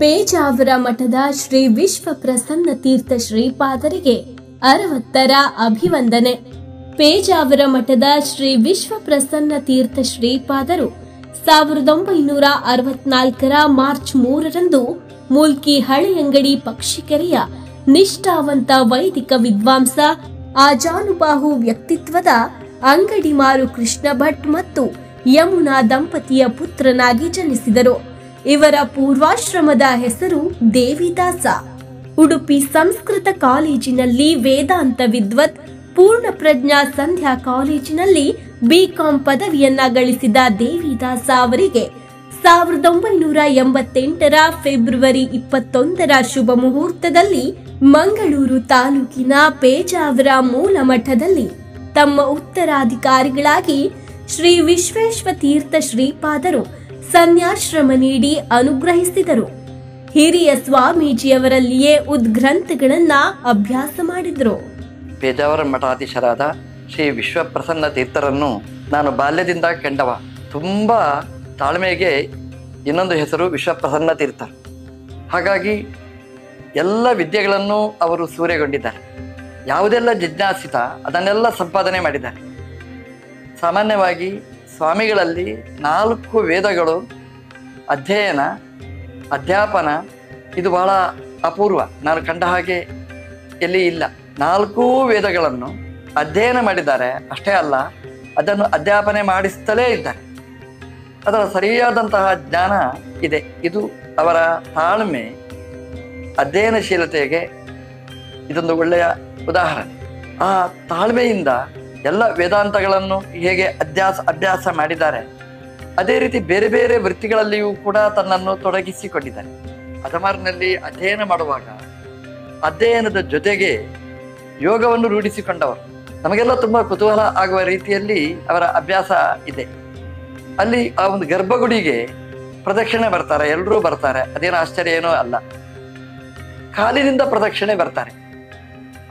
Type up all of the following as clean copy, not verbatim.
ಪೇಜಾವರ ಮಠದ ಶ್ರೀ ವಿಶ್ವ ಪ್ರಸನ್ನ ತೀರ್ಥ ಶ್ರೀಪಾದರಿಗೆ 60ರ ಅಭಿವಂದನೆ. ಪೇಜಾವರ ಮಠದ ಶ್ರೀ ವಿಶ್ವ ಪ್ರಸನ್ನ ತೀರ್ಥ ಶ್ರೀಪಾದರು 1964ರ ಮಾರ್ಚ್ 3ರಂದು ಮೂಲ್ಕಿ ಹಳೆಯಂಗಡಿ ಪಕ್ಷಿಕೆರೆಯ ನಿಷ್ಠಾವಂತ ವೈದಿಕ ವಿದ್ವಾಂಸ, ಆಜಾನುಬಾಹು ವ್ಯಕ್ತಿತ್ವದ ಅಂಗಡಿಮಾರು ಕೃಷ್ಣ ಭಟ್ ಮತ್ತು ಯಮುನಾ ದಂಪತಿಯ ಪುತ್ರನಾಗಿ ಜನಿಸಿದರು. ಇವರ ಪೂರ್ವಾಶ್ರಮದ ಹೆಸರು ದೇವಿದಾಸ. ಉಡುಪಿ ಸಂಸ್ಕೃತ ಕಾಲೇಜಿನಲ್ಲಿ ವೇದಾಂತ ವಿದ್ವತ್, ಪೂರ್ಣಪ್ರಜ್ಞಾ ಸಂಧ್ಯಾ ಕಾಲೇಜಿನಲ್ಲಿ ಬಿಕಾಂ ಪದವಿಯನ್ನ ಗಳಿಸಿದ ದೇವಿದಾಸ ಅವರಿಗೆ 1988ರ ಫೆಬ್ರವರಿ 21ರ ಶುಭ ಮುಹೂರ್ತದಲ್ಲಿ ಮಂಗಳೂರು ತಾಲೂಕಿನ ಪೇಜಾವರ ಮೂಲ ಮಠದಲ್ಲಿ ತಮ್ಮ ಉತ್ತರಾಧಿಕಾರಿಗಳಾಗಿ ಶ್ರೀ ವಿಶ್ವೇಶ್ವ ತೀರ್ಥ ಶ್ರೀಪಾದರು ಸನ್ಯಾಶ್ರಮ ನೀಡಿ ಅನುಗ್ರಹಿಸಿದರು. ಹಿರಿಯ ಸ್ವಾಮೀಜಿಯವರಲ್ಲಿಯೇ ಉದ್ಗ್ರಂಥಗಳನ್ನ ಅಭ್ಯಾಸ ಮಾಡಿದ್ರು. ಪೇಜಾವರ ಮಠಾಧೀಶರಾದ ಶ್ರೀ ವಿಶ್ವಪ್ರಸನ್ನ ತೀರ್ಥರನ್ನು ನಾನು ಬಾಲ್ಯದಿಂದ ಕಂಡವ. ತುಂಬ ತಾಳ್ಮೆಗೆ ಇನ್ನೊಂದು ಹೆಸರು ವಿಶ್ವಪ್ರಸನ್ನ ತೀರ್ಥರು. ಹಾಗಾಗಿ ಎಲ್ಲ ವಿದ್ಯೆಗಳನ್ನು ಅವರು ಸೂರೆಗೊಂಡಿದ್ದಾರೆ. ಯಾವುದೆಲ್ಲ ಜಿಜ್ಞಾಸಿತ ಅದನ್ನೆಲ್ಲ ಸಂಪಾದನೆ ಮಾಡಿದ್ದಾರೆ. ಸಾಮಾನ್ಯವಾಗಿ ಸ್ವಾಮಿಗಳಲ್ಲಿ 4 ವೇದಗಳು ಅಧ್ಯಯನ, ಅಧ್ಯಾಪನ ಇದು ಬಹಳ ಅಪೂರ್ವ. ನಾನು ಕಂಡ ಹಾಗೆ ಎಲ್ಲಿ ಇಲ್ಲ. 4 ವೇದಗಳನ್ನು ಅಧ್ಯಯನ ಮಾಡಿದ್ದಾರೆ. ಅಷ್ಟೇ ಅಲ್ಲ, ಅದನ್ನು ಅಧ್ಯಾಪನೆ ಮಾಡಿಸುತ್ತಲೇ ಇದ್ದಾರೆ. ಅದರ ಸರಿಯಾದಂತಹ ಜ್ಞಾನ ಇದೆ. ಇದು ಅವರ ತಾಳ್ಮೆ, ಅಧ್ಯಯನಶೀಲತೆಗೆ ಇದೊಂದು ಒಳ್ಳೆಯ ಉದಾಹರಣೆ. ಆ ತಾಳ್ಮೆಯಿಂದ ಎಲ್ಲ ವೇದಾಂತಗಳನ್ನು ಹೇಗೆ ಅಭ್ಯಾಸ ಮಾಡಿದ್ದಾರೆ, ಅದೇ ರೀತಿ ಬೇರೆ ಬೇರೆ ವೃತ್ತಿಗಳಲ್ಲಿಯೂ ಕೂಡ ತನ್ನನ್ನು ತೊಡಗಿಸಿಕೊಂಡಿದ್ದಾರೆ. ಅದಮಾರಿನಲ್ಲಿ ಅಧ್ಯಯನ ಮಾಡುವಾಗ ಅಧ್ಯಯನದ ಜೊತೆಗೆ ಯೋಗವನ್ನು ರೂಢಿಸಿಕೊಂಡವರು. ನಮಗೆಲ್ಲ ತುಂಬ ಕುತೂಹಲ ಆಗುವ ರೀತಿಯಲ್ಲಿ ಅವರ ಅಭ್ಯಾಸ ಇದೆ. ಅಲ್ಲಿ ಆ ಒಂದು ಗರ್ಭಗುಡಿಗೆ ಪ್ರದಕ್ಷಿಣೆ ಬರ್ತಾರೆ, ಎಲ್ಲರೂ ಬರ್ತಾರೆ, ಅದೇನು ಆಶ್ಚರ್ಯ ಏನೂ ಅಲ್ಲ. ಕಾಲಿನಿಂದ ಪ್ರದಕ್ಷಿಣೆ ಬರ್ತಾರೆ.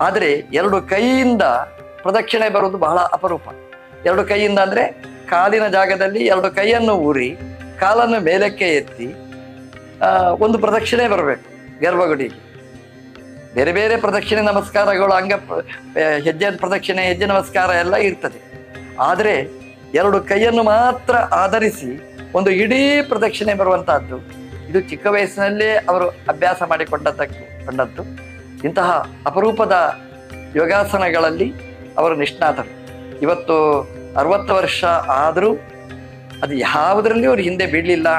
ಆದರೆ 2 ಕೈಯಿಂದ ಪ್ರದಕ್ಷಿಣೆ ಬರೋದು ಬಹಳ ಅಪರೂಪ. 2 ಕೈಯಿಂದ ಅಂದರೆ ಕಾಲಿನ ಜಾಗದಲ್ಲಿ 2 ಕೈಯನ್ನು ಊರಿ ಕಾಲನ್ನು ಮೇಲಕ್ಕೆ ಎತ್ತಿ ಒಂದು ಪ್ರದಕ್ಷಿಣೆ ಬರಬೇಕು ಗರ್ಭಗುಡಿಗೆ. ಬೇರೆ ಬೇರೆ ಪ್ರದಕ್ಷಿಣೆ ನಮಸ್ಕಾರಗಳು, ಹೆಜ್ಜೆ ಪ್ರದಕ್ಷಿಣೆ, ಹೆಜ್ಜೆ ನಮಸ್ಕಾರ ಎಲ್ಲ ಇರ್ತದೆ. ಆದರೆ 2 ಕೈಯನ್ನು ಮಾತ್ರ ಆಧರಿಸಿ ಒಂದು ಇಡೀ ಪ್ರದಕ್ಷಿಣೆ ಬರುವಂತಹದ್ದು ಇದು ಚಿಕ್ಕ ವಯಸ್ಸಿನಲ್ಲೇ ಅವರು ಅಭ್ಯಾಸ ಮಾಡಿಕೊಂಡದ್ದು. ಇಂತಹ ಅಪರೂಪದ ಯೋಗಾಸನಗಳಲ್ಲಿ ಅವರು ನಿಷ್ಣಾತರು. ಇವತ್ತು 60 ವರ್ಷ ಆದರೂ ಅದು ಯಾವುದರಲ್ಲಿ ಅವರು ಹಿಂದೆ ಬೀಳಲಿಲ್ಲ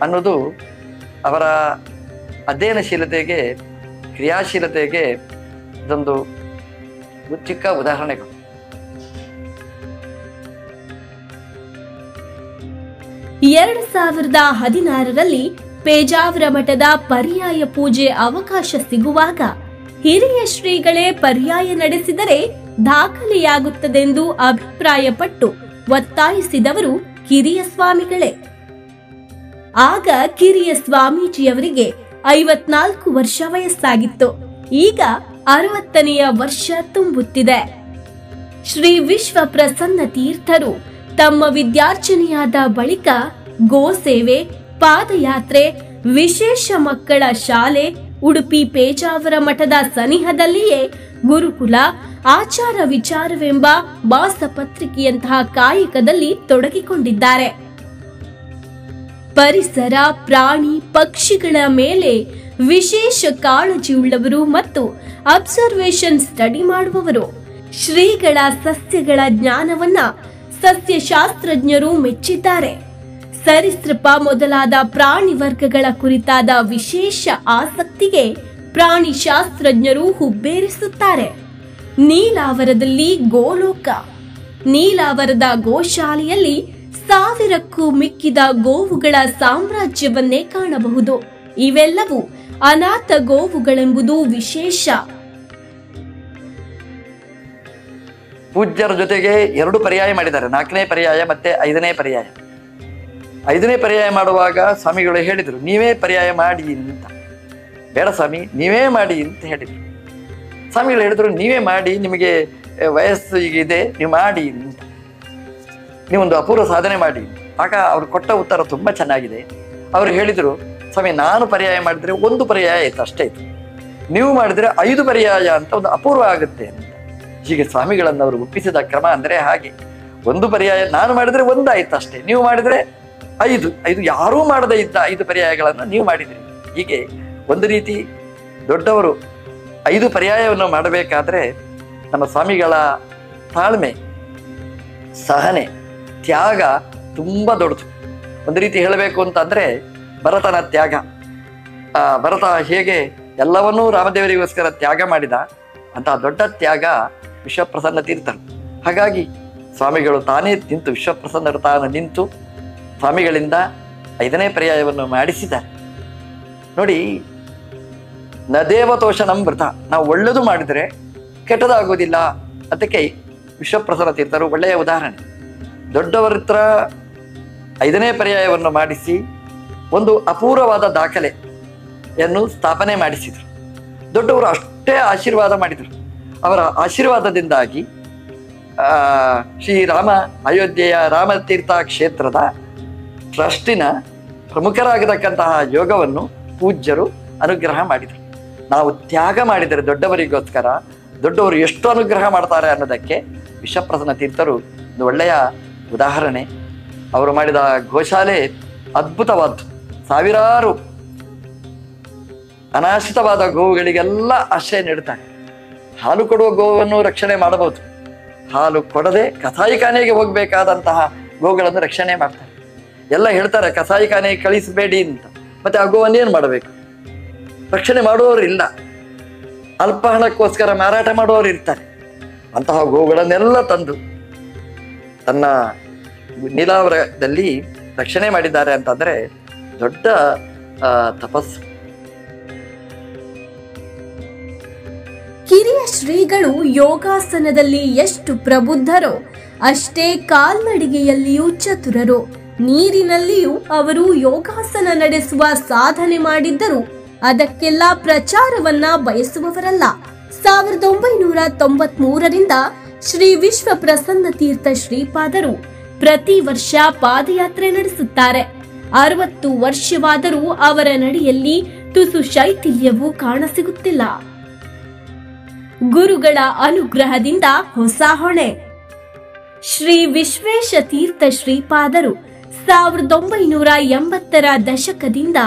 ಅನ್ನೋದು ಅವರ ಅಧ್ಯಯನಶೀಲತೆಗೆ, ಕ್ರಿಯಾಶೀಲತೆಗೆ ಇದೊಂದು ಚಿಕ್ಕ ಉದಾಹರಣೆಗಳು. ಎರಡು 2016ರಲ್ಲಿ ಪೇಜಾವರ ಮಠದ ಪರ್ಯಾಯ ಪೂಜೆ ಅವಕಾಶ ಸಿಗುವಾಗ ಹಿರಿಯ ಶ್ರೀಗಳೇ ಪರ್ಯಾಯ ನಡೆಸಿದರೆ ದಾಖಲೆಯಾಗುತ್ತದೆಂದು ಅಭಿಪ್ರಾಯಪಟ್ಟು ಒತ್ತಾಯಿಸಿದವರು ಕಿರಿಯ ಸ್ವಾಮಿಗಳೇ. ಆಗ ಕಿರಿಯ ಸ್ವಾಮೀಜಿಯವರಿಗೆ 54 ವರ್ಷ ವಯಸ್ಸಾಗಿತ್ತು. ಈಗ 60ನೆಯ ವರ್ಷ ತುಂಬುತ್ತಿದೆ. ಶ್ರೀ ವಿಶ್ವ ಪ್ರಸನ್ನ ತೀರ್ಥರು ತಮ್ಮ ವಿದ್ಯಾರ್ಚನೆಯಾದ ಬಳಿಕ ಗೋಸೇವೆ, ಪಾದಯಾತ್ರೆ, ವಿಶೇಷ ಮಕ್ಕಳ ಶಾಲೆ, ಉಡುಪಿ ಪೇಜಾವರ ಮಠದ ಸನಿಹದಲ್ಲಿಯೇ ಗುರುಕುಲ, ಆಚಾರ ವಿಚಾರವೆಂಬ ಮಾಸಪತ್ರಿಕೆಯಂತಹ ಕಾಯಕದಲ್ಲಿ ತೊಡಗಿಕೊಂಡಿದ್ದಾರೆ. ಪರಿಸರ, ಪ್ರಾಣಿ, ಪಕ್ಷಿಗಳ ಮೇಲೆ ವಿಶೇಷ ಕಾಳಜಿಯುಳ್ಳವರು ಮತ್ತು ಅಬ್ಸರ್ವೇಷನ್ ಸ್ಟಡಿ ಮಾಡುವವರು. ಶ್ರೀಗಳ ಸಸ್ಯಗಳ ಜ್ಞಾನವನ್ನ ಸಸ್ಯಶಾಸ್ತ್ರಜ್ಞರು ಮೆಚ್ಚಿದ್ದಾರೆ. ಸರೀಸೃಪ ಮೊದಲಾದ ಪ್ರಾಣಿ ವರ್ಗಗಳ ಕುರಿತಾದ ವಿಶೇಷ ಆಸಕ್ತಿಗೆ ಪ್ರಾಣಿಶಾಸ್ತ್ರಜ್ಞರು ಹುಬ್ಬೇರಿಸುತ್ತಾರೆ. ನೀಲಾವರದಲ್ಲಿ ಗೋಲೋಕ, ನೀಲಾವರದ ಗೋಶಾಲೆಯಲ್ಲಿ 1000ಕ್ಕೂ ಮಿಕ್ಕಿದ ಗೋವುಗಳ ಸಾಮ್ರಾಜ್ಯವನ್ನೇ ಕಾಣಬಹುದು. ಇವೆಲ್ಲವೂ ಅನಾಥ ಗೋವುಗಳೆಂಬುದು ವಿಶೇಷ. ಪೂಜ್ಯರ ಜೊತೆಗೆ 2 ಪರ್ಯಾಯ ಮಾಡಿದ್ದಾರೆ, 4ನೇ ಪರ್ಯಾಯ ಮತ್ತೆ 5ನೇ ಪರ್ಯಾಯ. 5ನೇ ಪರ್ಯಾಯ ಮಾಡುವಾಗ ಸ್ವಾಮಿಗಳು ಹೇಳಿದರು, ನೀವೇ ಪರ್ಯಾಯ ಮಾಡಿ ಅಂತ. ಬೇಡ ಸ್ವಾಮಿ, ನೀವೇ ಮಾಡಿ ಅಂತ ಹೇಳಿದರು. ಸ್ವಾಮಿಗಳು ಹೇಳಿದ್ರು, ನೀವೇ ಮಾಡಿ, ನಿಮಗೆ ವಯಸ್ಸು ಈಗ ಇದೆ, ನೀವು ಮಾಡಿ ಅಂತ. ನೀವೊಂದು ಅಪೂರ್ವ ಸಾಧನೆ ಮಾಡಿ. ಆಗ ಅವ್ರು ಕೊಟ್ಟ ಉತ್ತರ ತುಂಬ ಚೆನ್ನಾಗಿದೆ. ಅವರು ಹೇಳಿದರು, ಸ್ವಾಮಿ ನಾನು ಪರ್ಯಾಯ ಮಾಡಿದ್ರೆ ಒಂದು ಪರ್ಯಾಯ ಆಯ್ತು ಅಷ್ಟೇ ಇತ್ತು, ನೀವು ಮಾಡಿದ್ರೆ 5 ಪರ್ಯಾಯ ಅಂತ ಒಂದು ಅಪೂರ್ವ ಆಗುತ್ತೆ ಅಂತ. ಹೀಗೆ ಸ್ವಾಮಿಗಳನ್ನು ಅವರು ಒಪ್ಪಿಸಿದ ಕ್ರಮ ಅಂದರೆ ಹಾಗೆ. ಒಂದು ಪರ್ಯಾಯ ನಾನು ಮಾಡಿದ್ರೆ 1 ಆಯ್ತು ಅಷ್ಟೇ, ನೀವು ಮಾಡಿದ್ರೆ 5 ಯಾರೂ ಮಾಡದೇ ಇದ್ದ 5 ಪರ್ಯಾಯಗಳನ್ನು ನೀವು ಮಾಡಿದ್ರಿ. ಹೀಗೆ ಒಂದು ರೀತಿ ದೊಡ್ಡವರು 5 ಪರ್ಯಾಯವನ್ನು ಮಾಡಬೇಕಾದ್ರೆ ನಮ್ಮ ಸ್ವಾಮಿಗಳ ತಾಳ್ಮೆ, ಸಹನೆ, ತ್ಯಾಗ ತುಂಬ ದೊಡ್ಡದು. ಒಂದು ರೀತಿ ಹೇಳಬೇಕು ಅಂತಂದ್ರೆ ಭರತನ ತ್ಯಾಗ. ಭರತ ಹೇಗೆ ಎಲ್ಲವನ್ನೂ ರಾಮದೇವರಿಗೋಸ್ಕರ ತ್ಯಾಗ ಮಾಡಿದ, ಅಂತಹ ದೊಡ್ಡ ತ್ಯಾಗ ವಿಶ್ವಪ್ರಸನ್ನ ತೀರ್ಥರು. ಹಾಗಾಗಿ ಸ್ವಾಮಿಗಳು ತಾನೇ ನಿಂತು, ವಿಶ್ವಪ್ರಸನ್ನರು ತಾನು ನಿಂತು ಸ್ವಾಮಿಗಳಿಂದ 5ನೇ ಪರ್ಯಾಯವನ್ನು ಮಾಡಿಸಿದ್ದಾರೆ. ನೋಡಿ, ನ ದೇವತೋಷನಂ ವೃತ, ನಾವು ಒಳ್ಳೆಯದು ಮಾಡಿದರೆ ಕೆಟ್ಟದಾಗೋದಿಲ್ಲ. ಅದಕ್ಕೆ ವಿಶ್ವಪ್ರಸನ್ನ ತೀರ್ಥರು ಒಳ್ಳೆಯ ಉದಾಹರಣೆ. ದೊಡ್ಡವರ ಹತ್ರ 5ನೇ ಪರ್ಯಾಯವನ್ನು ಮಾಡಿಸಿ ಒಂದು ಅಪೂರ್ವವಾದ ದಾಖಲೆಯನ್ನು ಸ್ಥಾಪನೆ ಮಾಡಿಸಿದರು. ದೊಡ್ಡವರು ಅಷ್ಟೇ ಆಶೀರ್ವಾದ ಮಾಡಿದರು. ಅವರ ಆಶೀರ್ವಾದದಿಂದಾಗಿ ಶ್ರೀರಾಮ ಅಯೋಧ್ಯೆಯ ರಾಮತೀರ್ಥ ಕ್ಷೇತ್ರದ ಟ್ರಸ್ಟಿನ ಪ್ರಮುಖರಾಗತಕ್ಕಂತಹ ಯೋಗವನ್ನು ಪೂಜ್ಯರು ಅನುಗ್ರಹ ಮಾಡಿದರು. ನಾವು ತ್ಯಾಗ ಮಾಡಿದರೆ ದೊಡ್ಡವರಿಗೋಸ್ಕರ ದೊಡ್ಡವರು ಎಷ್ಟು ಅನುಗ್ರಹ ಮಾಡ್ತಾರೆ ಅನ್ನೋದಕ್ಕೆ ವಿಶ್ವಪ್ರಸನ್ನ ತೀರ್ಥರು ಒಂದು ಒಳ್ಳೆಯ ಉದಾಹರಣೆ. ಅವರು ಮಾಡಿದ ಗೋಶಾಲೆ ಅದ್ಭುತವಾದ್ದು. ಸಾವಿರಾರು ಅನಾಶ್ರಿತವಾದ ಗೋವುಗಳಿಗೆಲ್ಲ ಆಶ್ರಯ ನೀಡುತ್ತಾರೆ. ಹಾಲು ಕೊಡುವ ಗೋವನ್ನು ರಕ್ಷಣೆ ಮಾಡಬಹುದು, ಹಾಲು ಕೊಡದೆ ಕಸಾಯಿಖಾನೆಗೆ ಹೋಗ್ಬೇಕಾದಂತಹ ಗೋಗಳನ್ನು ರಕ್ಷಣೆ ಮಾಡ್ತಾರೆ. ಎಲ್ಲ ಹೇಳ್ತಾರೆ ಕಸಾಯಿಖಾನೆಗೆ ಕಳಿಸಬೇಡಿ ಅಂತ, ಮತ್ತೆ ಆ ಗೋವನ್ನೇನು ಮಾಡಬೇಕು? ರಕ್ಷಣೆ ಮಾಡುವವರು ಇಲ್ಲ, ಅಲ್ಪ ಹಣಕ್ಕೋಸ್ಕರ ಮಾರಾಟ ಮಾಡುವವರು ಇರ್ತಾರೆ. ಅಂತಹ ಗೋವುಗಳನ್ನೆಲ್ಲ ತಂದು ತನ್ನ ನೀಲಾವರದಲ್ಲಿ ರಕ್ಷಣೆ ಮಾಡಿದ್ದಾರೆ ಅಂತಂದ್ರೆ ದೊಡ್ಡ ತಪಸ್ಸು. ಕಿರಿಯ ಶ್ರೀಗಳು ಯೋಗಾಸನದಲ್ಲಿ ಎಷ್ಟು ಪ್ರಬುದ್ಧರೋ ಅಷ್ಟೇ ಕಾಲ್ನಡಿಗೆಯಲ್ಲಿಯೂ ಚತುರರು. ನೀರಿನಲ್ಲಿಯೂ ಅವರು ಯೋಗಾಸನ ನಡೆಸುವ ಸಾಧನೆ ಮಾಡಿದ್ದರು ಅದಕ್ಕೆಲ್ಲ ಪ್ರಚಾರವನ್ನ ಬಯಸುವವರಲ್ಲ. 1993ರಿಂದ ಶ್ರೀ ವಿಶ್ವ ಪ್ರಸನ್ನ ತೀರ್ಥ ಶ್ರೀಪಾದರು ಪ್ರತಿ ವರ್ಷ ಪಾದಯಾತ್ರೆ ನಡೆಸುತ್ತಾರೆ. 60 ವರ್ಷವಾದರೂ ಅವರ ನಡೆಯಲ್ಲಿ ತುಸು ಶೈಥಿಲ್ಯವೂ ಕಾಣಸಿಗುತ್ತಿಲ್ಲ. ಗುರುಗಳ ಅನುಗ್ರಹದಿಂದ ಹೊಸ ಹೊಣೆ. ಶ್ರೀ ವಿಶ್ವೇಶ ತೀರ್ಥ ಶ್ರೀಪಾದರು 1980ರ ದಶಕದಿಂದ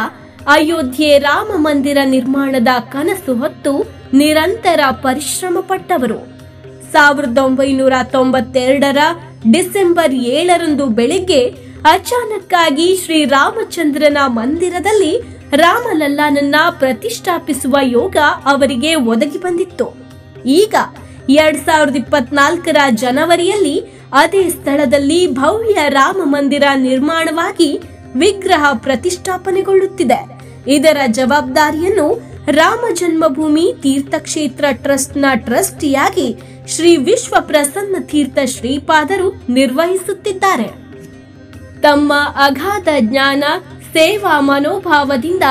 ಅಯೋಧ್ಯೆ ರಾಮ ಮಂದಿರ ನಿರ್ಮಾಣದ ಕನಸು ಹೊತ್ತು ನಿರಂತರ ಪರಿಶ್ರಮ ಪಟ್ಟವರು. 1992ರ ಡಿಸೆಂಬರ್ 7ರಂದು ಬೆಳಿಗ್ಗೆ ಅಚಾನಕ್ಕಾಗಿ ಶ್ರೀರಾಮಚಂದ್ರನ ಮಂದಿರದಲ್ಲಿ ರಾಮಲಲ್ಲಾನನ್ನ ಪ್ರತಿಷ್ಠಾಪಿಸುವ ಯೋಗ ಅವರಿಗೆ ಒದಗಿ ಬಂದಿತ್ತು. ಈಗ 2024ರ ಜನವರಿಯಲ್ಲಿ ಅದೇ ಸ್ಥಳದಲ್ಲಿ ಭವ್ಯ ರಾಮ ಮಂದಿರ ನಿರ್ಮಾಣವಾಗಿ ವಿಗ್ರಹ ಪ್ರತಿಷ್ಠಾಪನೆಗೊಳ್ಳುತ್ತಿದೆ. ಇದರ ಜವಾಬ್ದಾರಿಯನ್ನು ರಾಮ ಜನ್ಮಭೂಮಿ ತೀರ್ಥಕ್ಷೇತ್ರ ಟ್ರಸ್ಟ್ನ ಟ್ರಸ್ಟಿಯಾಗಿ ಶ್ರೀ ವಿಶ್ವ ಪ್ರಸನ್ನ ತೀರ್ಥ ಶ್ರೀಪಾದರು ನಿರ್ವಹಿಸುತ್ತಿದ್ದಾರೆ. ತಮ್ಮ ಅಗಾಧ ಜ್ಞಾನ, ಸೇವಾ ಮನೋಭಾವದಿಂದ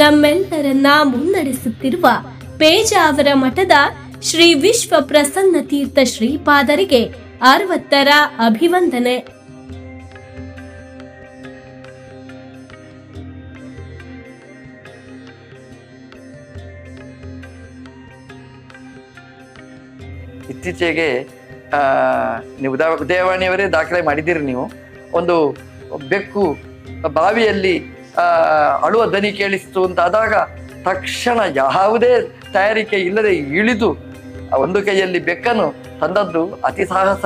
ನಮ್ಮೆಲ್ಲರನ್ನ ಮುನ್ನಡೆಸುತ್ತಿರುವ ಪೇಜಾವರ ಮಠದ ಶ್ರೀ ವಿಶ್ವ ಪ್ರಸನ್ನ ತೀರ್ಥ ಶ್ರೀಪಾದರಿಗೆ 60ರ ಅಭಿವಂದನೆ. ಇತ್ತೀಚೆಗೆ ನೀವು ಉದಯವಾಣಿಯವರೇ ದಾಖಲೆ ಮಾಡಿದ್ದೀರಿ. ನೀವು ಒಂದು ಬೆಕ್ಕು ಬಾವಿಯಲ್ಲಿ ಅಳುವ ಧ್ವನಿ ಕೇಳಿಸ್ತು ಅಂತ ಆದಾಗ ತಕ್ಷಣ ಯಾವುದೇ ತಯಾರಿಕೆ ಇಲ್ಲದೆ ಇಳಿದು ಒಂದು ಕೈಯಲ್ಲಿ ಬೆಕ್ಕನ್ನು ತಂದದ್ದು ಅತಿ ಸಾಹಸ.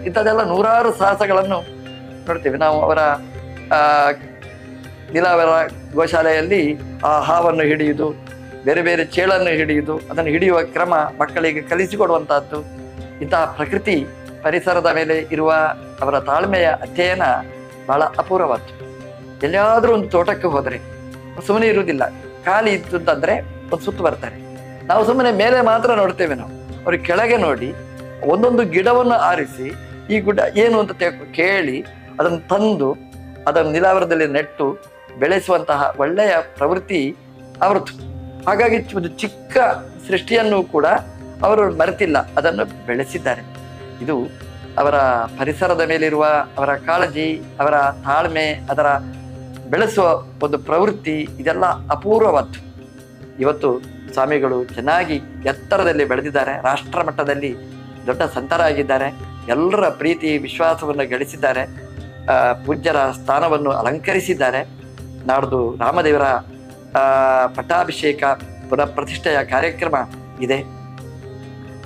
ಇಂಥದ್ದೆಲ್ಲ ನೂರಾರು ಸಾಹಸಗಳನ್ನು ನೋಡ್ತೇವೆ ನಾವು. ಅವರ ನೀಲಾವರ ಗೋಶಾಲೆಯಲ್ಲಿ ಆ ಹಾವನ್ನು ಹಿಡಿಯುವುದು, ಬೇರೆ ಬೇರೆ ಚೇಳನ್ನು ಹಿಡಿಯುವುದು, ಅದನ್ನು ಹಿಡಿಯುವ ಕ್ರಮ ಮಕ್ಕಳಿಗೆ ಕಲಿಸಿಕೊಡುವಂತಹದ್ದು. ಇಂತಹ ಪ್ರಕೃತಿ ಪರಿಸರದ ಮೇಲೆ ಇರುವ ಅವರ ತಾಳ್ಮೆಯ ಅಧ್ಯಯನ ಬಹಳ ಅಪೂರ್ವವಾದ್ದು. ಎಲ್ಲಿಯಾದ್ರೂ ಒಂದು ತೋಟಕ್ಕೆ ಹೋದರೆ ಸುಮ್ಮನೆ ಇರುವುದಿಲ್ಲ, ಖಾಲಿ ಇತ್ತು ಅಂತಂದ್ರೆ ಒಂದು ಸುತ್ತು ಬರ್ತಾರೆ. ನಾವು ಸುಮ್ಮನೆ ಮೇಲೆ ಮಾತ್ರ ನೋಡ್ತೇವೆ. ನಾವು ಅವ್ರಿಗೆ ಕೆಳಗೆ ನೋಡಿ ಒಂದೊಂದು ಗಿಡವನ್ನು ಆರಿಸಿ ಈ ಗಿಡ ಏನು ಅಂತ ಕೇಳಿ ಅದನ್ನು ತಂದು ಅದನ್ನು ನೀಲಾವರದಲ್ಲಿ ನೆಟ್ಟು ಬೆಳೆಸುವಂತಹ ಒಳ್ಳೆಯ ಪ್ರವೃತ್ತಿ ಅವರದ್ದು. ಹಾಗಾಗಿ ಒಂದು ಚಿಕ್ಕ ಸೃಷ್ಟಿಯನ್ನು ಕೂಡ ಅವರು ಮರೆತಿಲ್ಲ, ಅದನ್ನು ಬೆಳೆಸಿದ್ದಾರೆ. ಇದು ಅವರ ಪರಿಸರದ ಮೇಲಿರುವ ಅವರ ಕಾಳಜಿ, ಅವರ ತಾಳ್ಮೆ, ಅದರ ಬೆಳೆಸುವ ಒಂದು ಪ್ರವೃತ್ತಿ ಇದೆಲ್ಲ ಅಪೂರ್ವವಾದ್ದು. ಇವತ್ತು ಸ್ವಾಮಿಗಳು ಚೆನ್ನಾಗಿ ಎತ್ತರದಲ್ಲಿ ಬೆಳೆದಿದ್ದಾರೆ, ರಾಷ್ಟ್ರ ಮಟ್ಟದಲ್ಲಿ ದೊಡ್ಡ ಸಂತರಾಗಿದ್ದಾರೆ, ಎಲ್ಲರ ಪ್ರೀತಿ ವಿಶ್ವಾಸವನ್ನು ಗಳಿಸಿದ್ದಾರೆ, ಪೂಜ್ಯರ ಸ್ಥಾನವನ್ನು ಅಲಂಕರಿಸಿದ್ದಾರೆ. ನಾಡ್ದು ರಾಮದೇವರ ಪಟ್ಟಾಭಿಷೇಕ ಪುನಃ ಪ್ರತಿಷ್ಠೆಯ ಕಾರ್ಯಕ್ರಮ ಇದೆ.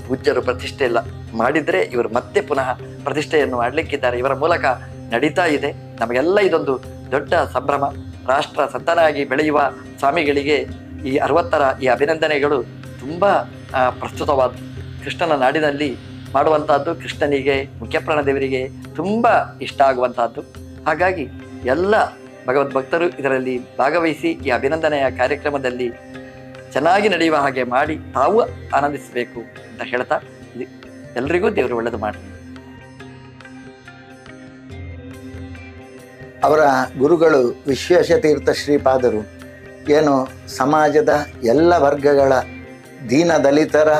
ಪೂಜ್ಯರು ಪ್ರತಿಷ್ಠೆ ಇಲ್ಲ ಮಾಡಿದರೆ ಇವರು ಮತ್ತೆ ಪುನಃ ಪ್ರತಿಷ್ಠೆಯನ್ನು ಮಾಡಲಿಕ್ಕಿದ್ದಾರೆ. ಇವರ ಮೂಲಕ ನಡೀತಾ ಇದೆ. ನಮಗೆಲ್ಲ ಇದೊಂದು ದೊಡ್ಡ ಸಂಭ್ರಮ. ರಾಷ್ಟ್ರ ಸಂತನಾಗಿ ಬೆಳೆಯುವ ಸ್ವಾಮಿಗಳಿಗೆ ಈ 60ರ ಈ ಅಭಿನಂದನೆಗಳು ತುಂಬ ಪ್ರಸ್ತುತವಾದ ಕೃಷ್ಣನ ನಾಡಿನಲ್ಲಿ ಮಾಡುವಂತಹದ್ದು, ಕೃಷ್ಣನಿಗೆ ಮುಖ್ಯಪ್ರಾಣ ದೇವರಿಗೆ ತುಂಬ ಇಷ್ಟ ಆಗುವಂತಹದ್ದು. ಹಾಗಾಗಿ ಎಲ್ಲ ಭಗವದ್ಭಕ್ತರು ಇದರಲ್ಲಿ ಭಾಗವಹಿಸಿ ಈ ಅಭಿನಂದನೆಯ ಕಾರ್ಯಕ್ರಮದಲ್ಲಿ ಚೆನ್ನಾಗಿ ನಡೆಯುವ ಹಾಗೆ ಮಾಡಿ ತಾವು ಆನಂದಿಸಬೇಕು ಅಂತ ಹೇಳ್ತಾ ಎಲ್ರಿಗೂ ದೇವರು ಒಳ್ಳೆಯದು ಮಾಡಿ. ಅವರ ಗುರುಗಳು ವಿಶ್ವೇಶತೀರ್ಥ ಶ್ರೀಪಾದರು ಏನು ಸಮಾಜದ ಎಲ್ಲ ವರ್ಗಗಳ ದೀನ ದಲಿತರ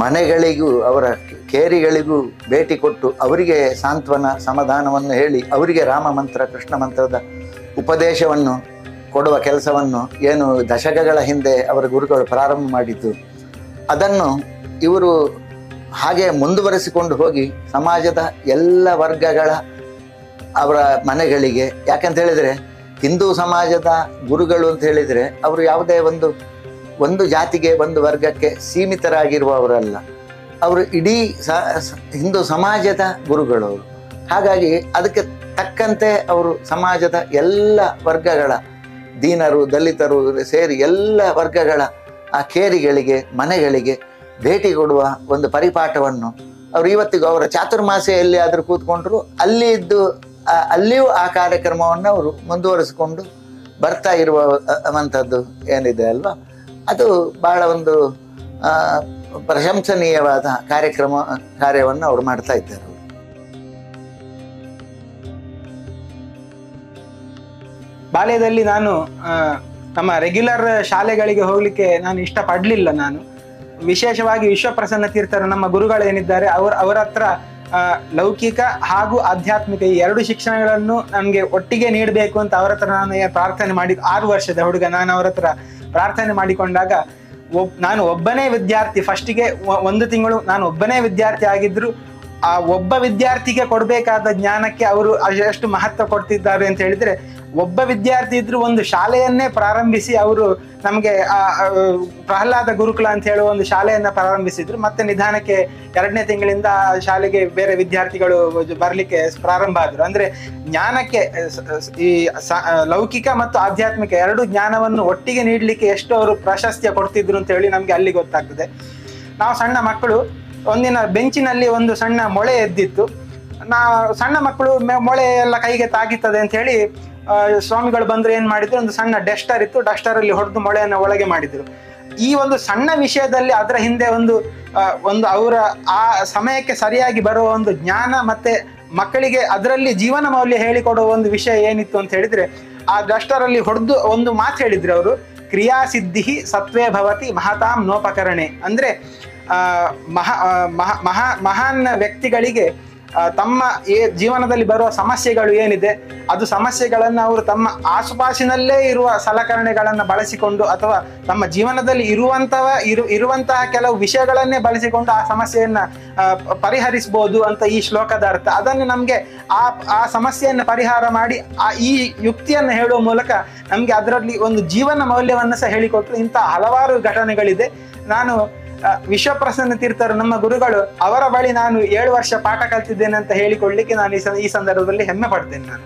ಮನೆಗಳಿಗೂ ಅವರ ಕೇರಿಗಳಿಗೂ ಭೇಟಿ ಕೊಟ್ಟು ಅವರಿಗೆ ಸಾಂತ್ವನ ಸಮಾಧಾನವನ್ನು ಹೇಳಿ ಅವರಿಗೆ ರಾಮ ಮಂತ್ರ ಕೃಷ್ಣ ಮಂತ್ರದ ಉಪದೇಶವನ್ನು ಕೊಡುವ ಕೆಲಸವನ್ನು ಏನು ದಶಕಗಳ ಹಿಂದೆ ಅವರ ಗುರುಗಳು ಪ್ರಾರಂಭ ಮಾಡಿದ್ದು, ಅದನ್ನು ಇವರು ಹಾಗೆ ಮುಂದುವರೆಸಿಕೊಂಡು ಹೋಗಿ ಸಮಾಜದ ಎಲ್ಲ ವರ್ಗಗಳ ಅವರ ಮನೆಗಳಿಗೆ, ಯಾಕಂತ ಹೇಳಿದರೆ ಹಿಂದೂ ಸಮಾಜದ ಗುರುಗಳು ಅಂತ ಹೇಳಿದರೆ ಅವರು ಯಾವುದೇ ಒಂದು ಜಾತಿಗೆ ಒಂದು ವರ್ಗಕ್ಕೆ ಸೀಮಿತರಾಗಿರುವವರಲ್ಲ, ಅವರು ಇಡೀ ಹಿಂದೂ ಸಮಾಜದ ಗುರುಗಳು ಅವರು. ಹಾಗಾಗಿ ಅದಕ್ಕೆ ತಕ್ಕಂತೆ ಅವರು ಸಮಾಜದ ಎಲ್ಲ ವರ್ಗಗಳ ದೀನರು ದಲಿತರು ಸೇರಿ ಎಲ್ಲ ವರ್ಗಗಳ ಆ ಕೇರಿಗಳಿಗೆ ಮನೆಗಳಿಗೆ ಭೇಟಿ ಕೊಡುವ ಒಂದು ಪರಿಪಾಠವನ್ನು ಅವರು ಇವತ್ತಿಗೂ ಅವರ ಚಾತುರ್ಮಾಸೆಯಲ್ಲಿ ಆದರೂ ಕೂತ್ಕೊಂಡ್ರು ಅಲ್ಲಿ ಇದ್ದು ಅಲ್ಲಿಯೂ ಆ ಕಾರ್ಯಕ್ರಮವನ್ನು ಅವರು ಮುಂದುವರಿಸಿಕೊಂಡು ಬರ್ತಾ ಇರುವಂಥದ್ದು ಏನಿದೆ ಅಲ್ವಾ, ಅದು ಬಹಳ ಒಂದು ಪ್ರಶಂಸನೀಯವಾದ ಕಾರ್ಯವನ್ನು ಅವರು ಮಾಡ್ತಾ ಇದ್ದಾರೆ. ಬಾಲ್ಯದಲ್ಲಿ ನಾನು ನಮ್ಮ ರೆಗ್ಯುಲರ್ ಶಾಲೆಗಳಿಗೆ ಹೋಗ್ಲಿಕ್ಕೆ ನಾನು ಇಷ್ಟಪಡಲಿಲ್ಲ. ನಾನು ವಿಶೇಷವಾಗಿ ವಿಶ್ವಪ್ರಸನ್ನ ತೀರ್ಥರು ನಮ್ಮ ಗುರುಗಳೇನಿದ್ದಾರೆ ಅವರ ಹತ್ರ ಲೌಕಿಕ ಹಾಗೂ ಆಧ್ಯಾತ್ಮಿಕ ಈ 2 ಶಿಕ್ಷಣಗಳನ್ನು ನನಗೆ ಒಟ್ಟಿಗೆ ನೀಡಬೇಕು ಅಂತ ಅವರ ಹತ್ರ ನಾನು ಪ್ರಾರ್ಥನೆ ಮಾಡಿ 6 ವರ್ಷದ ಹುಡುಗ ನಾನು ಅವರ ಹತ್ರ ಪ್ರಾರ್ಥನೆ ಮಾಡಿಕೊಂಡಾಗ ನಾನು ಒಬ್ಬನೇ ವಿದ್ಯಾರ್ಥಿ, ಫಸ್ಟಿಗೆ 1 ತಿಂಗಳು ನಾನು ಒಬ್ಬನೇ ವಿದ್ಯಾರ್ಥಿ ಆಗಿದ್ರು ಆ ಒಬ್ಬ ವಿದ್ಯಾರ್ಥಿಗೆ ಕೊಡಬೇಕಾದ ಜ್ಞಾನಕ್ಕೆ ಅವರು ಎಷ್ಟು ಮಹತ್ವ ಕೊಡ್ತಿದ್ದಾರೆ ಅಂತ ಹೇಳಿದ್ರೆ, ಒಬ್ಬ ವಿದ್ಯಾರ್ಥಿ ಇದ್ರು ಒಂದು ಶಾಲೆಯನ್ನೇ ಪ್ರಾರಂಭಿಸಿ ಅವರು ನಮಗೆ ಪ್ರಹ್ಲಾದ ಗುರುಕುಲ ಅಂತ ಹೇಳುವ ಒಂದು ಶಾಲೆಯನ್ನ ಪ್ರಾರಂಭಿಸಿದ್ರು. ಮತ್ತೆ ನಿಧಾನಕ್ಕೆ 2ನೇ ತಿಂಗಳಿಂದ ಶಾಲೆಗೆ ಬೇರೆ ವಿದ್ಯಾರ್ಥಿಗಳು ಬರ್ಲಿಕ್ಕೆ ಪ್ರಾರಂಭ ಆದ್ರು. ಅಂದ್ರೆ ಜ್ಞಾನಕ್ಕೆ ಈ ಲೌಕಿಕ ಮತ್ತು ಆಧ್ಯಾತ್ಮಿಕ 2 ಜ್ಞಾನವನ್ನು ಒಟ್ಟಿಗೆ ನೀಡಲಿಕ್ಕೆ ಎಷ್ಟು ಅವರು ಪ್ರಾಶಸ್ತ್ಯ ಕೊಡ್ತಿದ್ರು ಅಂತ ಹೇಳಿ ನಮ್ಗೆ ಅಲ್ಲಿ ಗೊತ್ತಾಗ್ತದೆ. ನಾವು ಸಣ್ಣ ಮಕ್ಕಳು ಒಂದಿನ ಬೆಂಚಿನಲ್ಲಿ ಒಂದು ಸಣ್ಣ ಮೊಳೆ ಎದ್ದಿತ್ತು. ಸಣ್ಣ ಮಕ್ಕಳು ಮೊಳೆ ಎಲ್ಲ ಕೈಗೆ ತಾಗಿತ್ತದೆ ಅಂತ ಹೇಳಿ ಸ್ವಾಮಿಗಳು ಬಂದ್ರು. ಏನ್ ಮಾಡಿದ್ರು, ಒಂದು ಸಣ್ಣ ಡಸ್ಟರ್ ಇತ್ತು, ಡಸ್ಟರ್ ಅಲ್ಲಿ ಹೊಡೆದು ಮೊಳೆಯನ್ನು ಒಳಗೆ ಮಾಡಿದ್ರು. ಈ ಒಂದು ಸಣ್ಣ ವಿಷಯದಲ್ಲಿ ಅದರ ಹಿಂದೆ ಒಂದು ಅವರ ಆ ಸಮಯಕ್ಕೆ ಸರಿಯಾಗಿ ಬರುವ ಒಂದು ಜ್ಞಾನ ಮತ್ತೆ ಮಕ್ಕಳಿಗೆ ಅದರಲ್ಲಿ ಜೀವನ ಮೌಲ್ಯ ಹೇಳಿಕೊಡುವ ಒಂದು ವಿಷಯ ಏನಿತ್ತು ಅಂತ ಹೇಳಿದ್ರೆ, ಆ ಡಸ್ಟರ್ ಅಲ್ಲಿ ಹೊಡೆದು ಒಂದು ಮಾತು ಹೇಳಿದ್ರು ಅವರು, ಕ್ರಿಯಾಸಿದ್ಧಿ ಸತ್ವೇ ಭವತಿ ಮಹತಾಂ ನೋಪಕರಣೆ. ಅಂದ್ರೆ ಮಹಾನ್ ವ್ಯಕ್ತಿಗಳಿಗೆ ತಮ್ಮ ಜೀವನದಲ್ಲಿ ಬರುವ ಸಮಸ್ಯೆಗಳು ಏನಿದೆ ಅದು ಸಮಸ್ಯೆಗಳನ್ನು ಅವರು ತಮ್ಮ ಆಸುಪಾಸಿನಲ್ಲೇ ಇರುವ ಸಲಕರಣೆಗಳನ್ನು ಬಳಸಿಕೊಂಡು ಅಥವಾ ತಮ್ಮ ಜೀವನದಲ್ಲಿ ಇರುವಂತಹ ಕೆಲವು ವಿಷಯಗಳನ್ನೇ ಬಳಸಿಕೊಂಡು ಆ ಸಮಸ್ಯೆಯನ್ನ ಪರಿಹರಿಸಬಹುದು ಅಂತ ಈ ಶ್ಲೋಕದ ಅರ್ಥ. ಅದನ್ನು ನಮ್ಗೆ ಆ ಸಮಸ್ಯೆಯನ್ನು ಪರಿಹಾರ ಮಾಡಿ ಈ ಯುಕ್ತಿಯನ್ನು ಹೇಳುವ ಮೂಲಕ ನಮ್ಗೆ ಅದರಲ್ಲಿ ಒಂದು ಜೀವನ ಮೌಲ್ಯವನ್ನು ಸಹ ಹೇಳಿಕೊಟ್ರು. ಇಂಥ ಹಲವಾರು ಘಟನೆಗಳಿದೆ. ನಾನು ವಿಶ್ವಪ್ರಸನ್ನ ತೀರ್ಥರು ನಮ್ಮ ಗುರುಗಳು, ಅವರ ಬಳಿ ನಾನು 7 ವರ್ಷ ಪಾಠ ಕಲ್ತಿದ್ದೇನೆ ಅಂತ ಹೇಳಿಕೊಳ್ಳಿಕ್ಕೆ ನಾನು ಈ ಸಂದರ್ಭದಲ್ಲಿ ಹೆಮ್ಮೆ ಪಡ್ತೇನೆ. ನಾನು